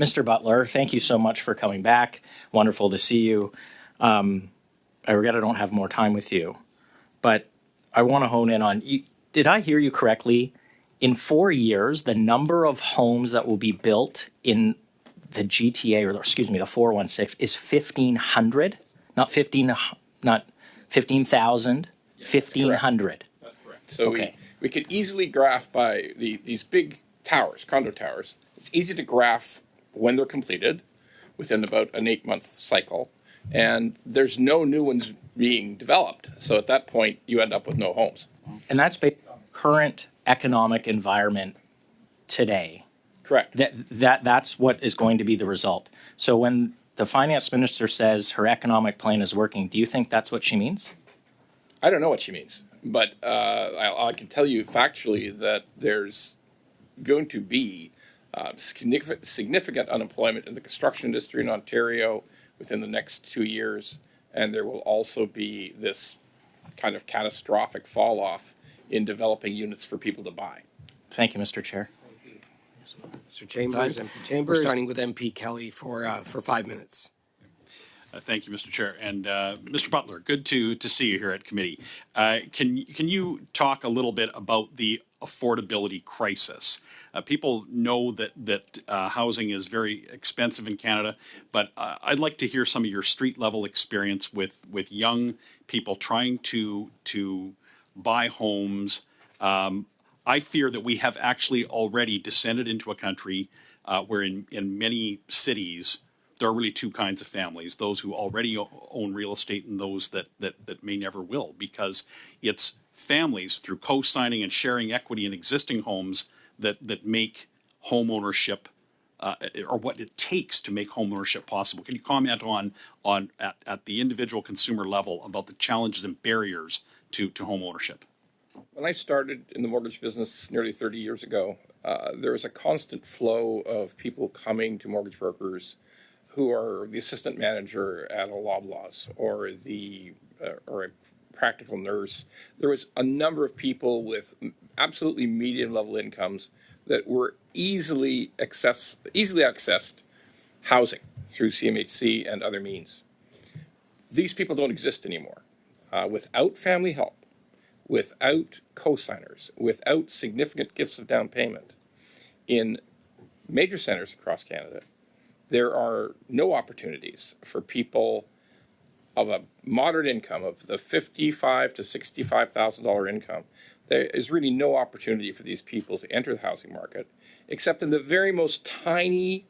Mr. Butler, thank you so much for coming back. Wonderful to see you. I regret I don't have more time with you, but I want to hone in on, did I hear you correctly? In 4 years, the number of homes that will be built in the GTA, or excuse me, the 416 is 1,500, not 15,000, 1,500. That's correct. So okay. we could easily graph by these big towers, condo towers. It's easy to graph when they're completed within about an 8-month cycle. And there's no new ones being developed. So at that point, you end up with no homes. And that's based on current economic environment today. Correct. That's what is going to be the result. So when the finance minister says her economic plan is working, do you think that's what she means? I don't know what she means, but I can tell you factually that there's going to be significant unemployment in the construction industry in Ontario within the next 2 years, and there will also be this kind of catastrophic fall off in developing units for people to buy. Thank you, Mr. Chair. Mr. Chambers, MP Chambers. We're starting with MP Kelly for 5 minutes. Thank you, Mr. Chair. And Mr. Butler, good to see you here at committee. Can you talk a little bit about the affordability crisis? People know that housing is very expensive in Canada, but I'd like to hear some of your street level experience with young people trying to buy homes. I fear that we have actually already descended into a country where in many cities there are really two kinds of families: those who already own real estate and those that may never will, because it's families through co-signing and sharing equity in existing homes that make home ownership or what it takes to make home ownership possible. Can you comment on at the individual consumer level about the challenges and barriers to home ownership? When I started in the mortgage business nearly 30 years ago, there was a constant flow of people coming to mortgage brokers who are the assistant manager at a Loblaws or a practical nurse. There was a number of people with absolutely medium level incomes that were easily accessed housing through CMHC and other means. These people don't exist anymore. Without family help, without co-signers, without significant gifts of down payment, in major centers across Canada, there are no opportunities for people of a moderate income, of the $55,000 to $65,000 income. There is really no opportunity for these people to enter the housing market, except in the very most tiny,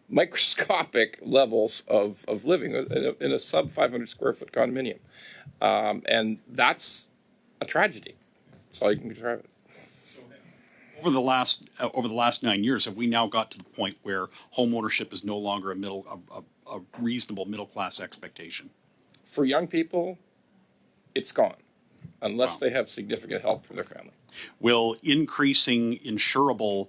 microscopic levels of living in a sub 500 square foot condominium. And that's a tragedy. That's all you can describe it. Over the last 9 years, have we now got to the point where home ownership is no longer a reasonable middle class expectation? For young people, it's gone, unless they have significant help from their family. Will increasing insurable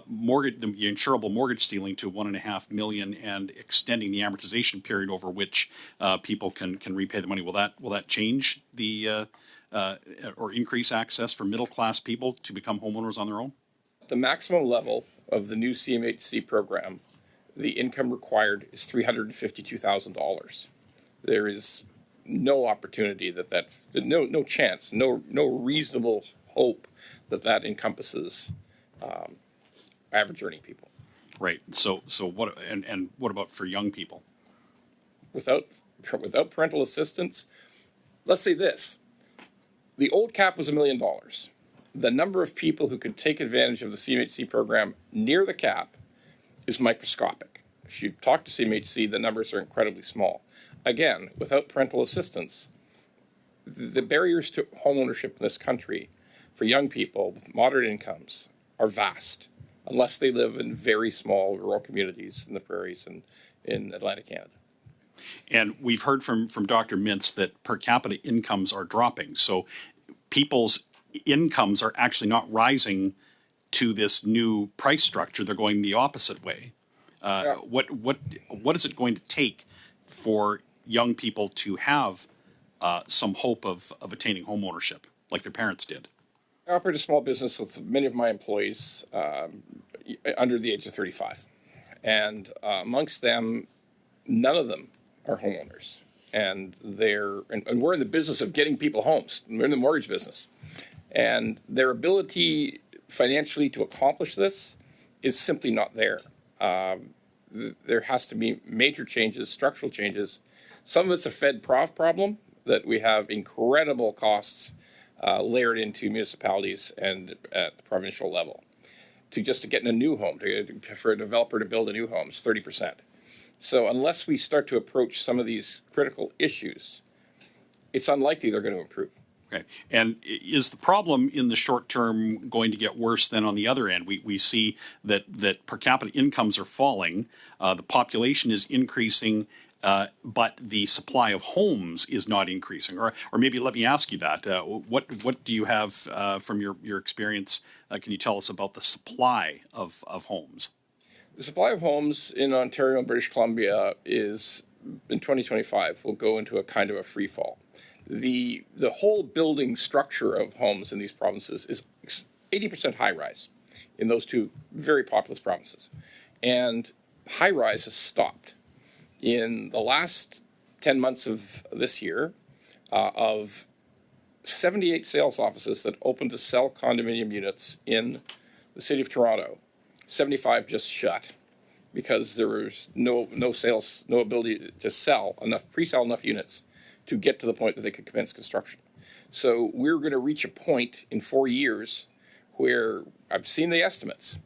mortgage ceiling to $1.5 million and extending the amortization period over which people can repay the money, will that change the or increase access for middle class people to become homeowners on their own? The maximum level of the new CMHC program, the income required is $352,000. There is no opportunity no chance, no reasonable hope that encompasses average earning people. Right. So what? And what about for young people? Without parental assistance, let's say this: the old cap was $1 million. The number of people who could take advantage of the CMHC program near the cap is microscopic. If you talk to CMHC, the numbers are incredibly small. Again, without parental assistance, the barriers to homeownership in this country for young people with moderate incomes are vast, unless they live in very small rural communities in the prairies and in Atlantic Canada. And we've heard from Dr. Mintz that per capita incomes are dropping. So people's incomes are actually not rising to this new price structure. They're going the opposite way. Yeah. What is it going to take for young people to have some hope of attaining home ownership like their parents did? I operate a small business with many of my employees under the age of 35. And amongst them, none of them are homeowners. And we're in the business of getting people homes. We're in the mortgage business. And their ability financially to accomplish this is simply not there. There has to be major changes, structural changes. Some of it's a Fed-Prov problem, that we have incredible costs layered into municipalities and at the provincial level. To get in a new home, for a developer to build a new home, is 30%. So unless we start to approach some of these critical issues, it's unlikely they're going to improve. Okay. And is the problem in the short term going to get worse than on the other end? We see that per capita incomes are falling, the population is increasing, but the supply of homes is not increasing. Or maybe let me ask you that. What do you have from your experience? Can you tell us about the supply of homes? The supply of homes in Ontario and British Columbia is, in 2025, will go into a kind of a free fall. The whole building structure of homes in these provinces is 80% high-rise in those two very populous provinces. And high-rise has stopped. In the last 10 months of this year, of 78 sales offices that opened to sell condominium units in the city of Toronto, 75 just shut because there was no sales, no ability to sell enough, pre-sell enough units to get to the point that they could commence construction. So we're going to reach a point in 4 years where, I've seen the estimates,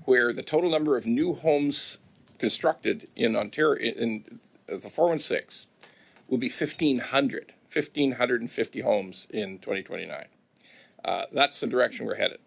where the total number of new homes constructed in Ontario, in the 416, will be 1,550 homes in 2029. That's the direction we're headed.